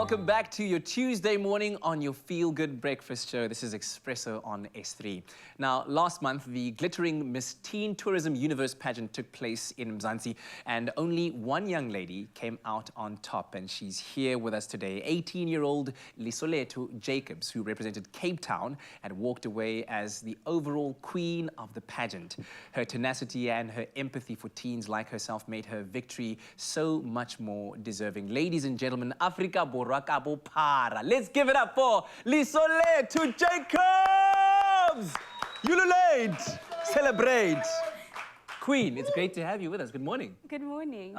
welcome back to your Tuesday morning on your Feel Good Breakfast show. This is Expresso on S3. Now, last month, the glittering Miss Teen Tourism Universe pageant took place in Mzansi, and only one young lady came out on top, and she's here with us today, 18-year-old Lisolethu Jacobs, who represented Cape Town and walked away as the overall queen of the pageant. Her tenacity and her empathy for teens like herself made her victory so much more deserving. Ladies and gentlemen, Africa Borwa ka bophara. Let's give it up for Lisolethu Jacobs! Ululate! Celebrate! Queen, it's great to have you with us. Good morning. Good morning.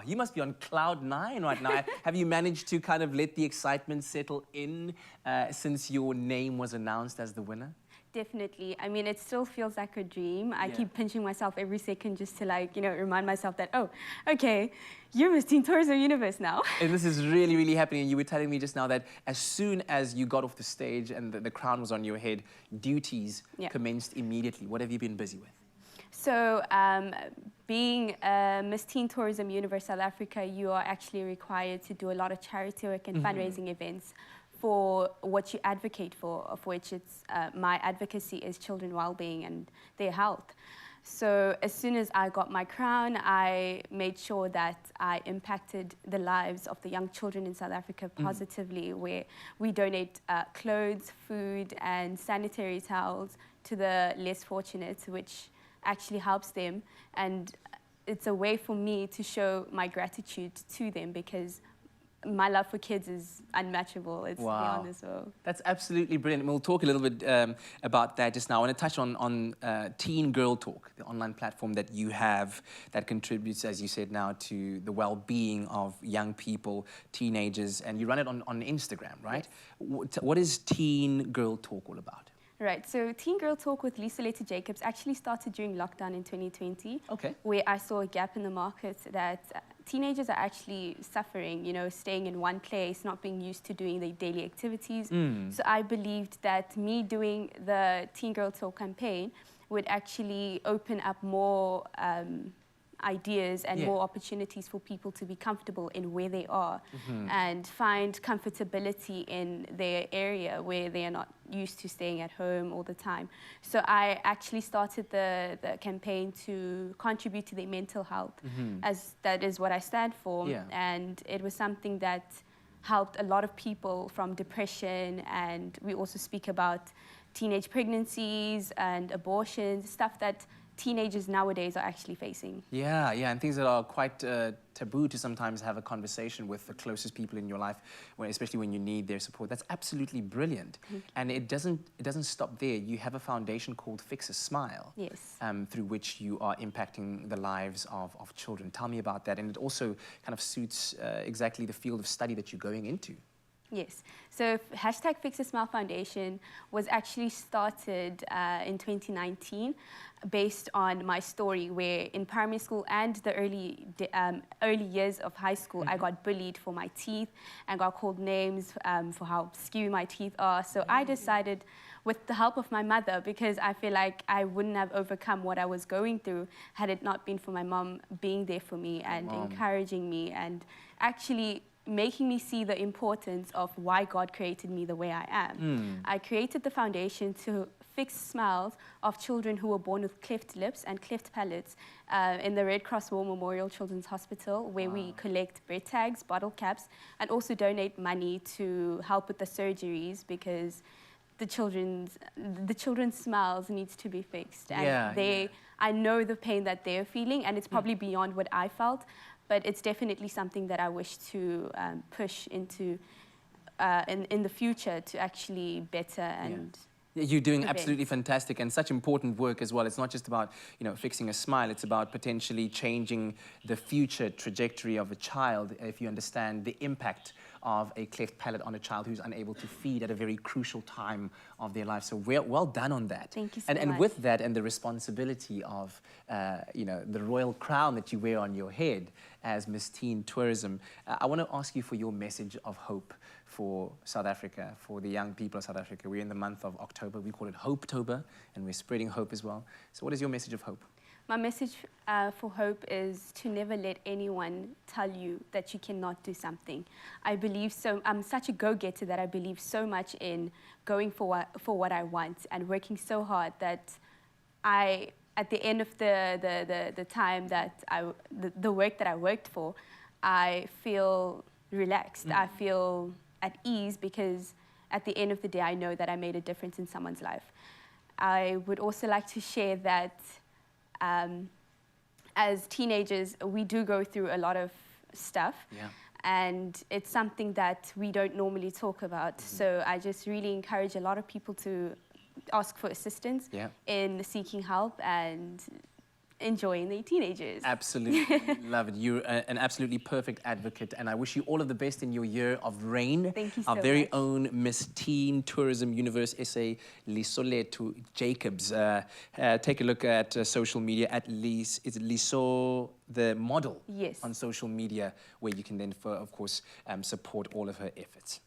You must be on cloud 9 right now. Have you managed to kind of let the excitement settle in since your name was announced as the winner? Definitely. I mean, it still feels like a dream. I keep pinching myself every second just to, like, you know, remind myself that, oh, okay, you're Miss Teen Tourism Universe now. And this is really, really happening. And you were telling me just now that as soon as you got off the stage and the crown was on your head, duties commenced immediately. What have you been busy with? So, being Miss Teen Tourism Universe South Africa, you are actually required to do a lot of charity work and fundraising events for what you advocate for, of which it's my advocacy is children's well-being and their health. So as soon as I got my crown, I made sure that I impacted the lives of the young children in South Africa positively, where we donate clothes, food, and sanitary towels to the less fortunate, which actually helps them. And it's a way for me to show my gratitude to them, because my love for kids is unmatchable. It's beyond this world. That's absolutely brilliant. We'll talk a little bit about that just now. I want to touch on Teen Girl Talk, the online platform that you have that contributes, as you said now, to the well-being of young people, teenagers, and you run it on Instagram, right? Yes. What is Teen Girl Talk all about? Right, so Teen Girl Talk with Lisolethu Jacobs actually started during lockdown in 2020, where I saw a gap in the market that teenagers are actually suffering, you know, staying in one place, not being used to doing their daily activities. So I believed that me doing the Teen Girl Talk campaign would actually open up more ideas and more opportunities for people to be comfortable in where they are and find comfortability in their area where they are not used to staying at home all the time. So I actually started the campaign to contribute to their mental health, as that is what I stand for. And it was something that helped a lot of people from depression, and we also speak about teenage pregnancies and abortions, stuff that teenagers nowadays are actually facing. Yeah, and things that are quite taboo to sometimes have a conversation with the closest people in your life, especially when you need their support. That's absolutely brilliant. And it doesn't stop there. You have a foundation called Fix a Smile, through which you are impacting the lives of children. Tell me about that. And it also kind of suits exactly the field of study that you're going into. Yes. So hashtag Fix a Smile Foundation was actually started in 2019 based on my story, where in primary school and the early years of high school, I got bullied for my teeth and got called names for how skewy my teeth are. So I decided, with the help of my mother, because I feel like I wouldn't have overcome what I was going through had it not been for my mom being there for me and encouraging me and actually making me see the importance of why God created me the way I am. I created the foundation to fix smiles of children who were born with cleft lips and cleft palates in the Red Cross War Memorial Children's Hospital, where we collect bread tags, bottle caps, and also donate money to help with the surgeries, because the children's smiles needs to be fixed. And I know the pain that they're feeling, and it's probably beyond what I felt, but it's definitely something that I wish to push into in the future to actually better and You're doing absolutely fantastic and such important work as well. It's not just about, you know, fixing a smile. It's about potentially changing the future trajectory of a child if you understand the impact of a cleft palate on a child who's unable to feed at a very crucial time of their life. So well done on that. Thank you so much. And with that and the responsibility of, you know, the royal crown that you wear on your head as Miss Teen Tourism, I want to ask you for your message of hope for South Africa, for the young people of South Africa. We're in the month of October. We call it Hope-tober, and we're spreading hope as well. So what is your message of hope? My message for hope is to never let anyone tell you that you cannot do something. I believe so. I'm such a go-getter that I believe so much in going for what I want and working so hard that at the end of the time that the work that I worked for, I feel relaxed. I feel at ease because at the end of the day, I know that I made a difference in someone's life. I would also like to share that as teenagers, we do go through a lot of stuff. Yeah. And it's something that we don't normally talk about. So I just really encourage a lot of people to ask for assistance in seeking help and enjoying their teenagers. Absolutely. Love it. You're an absolutely perfect advocate, and I wish you all of the best in your year of reign. Thank you so Our very much. own Miss Teen Tourism Universe SA, Lisolethu Jacobs. Take a look at social media at is it Liso the model Yes. on social media, where you can then, of course, support all of her efforts.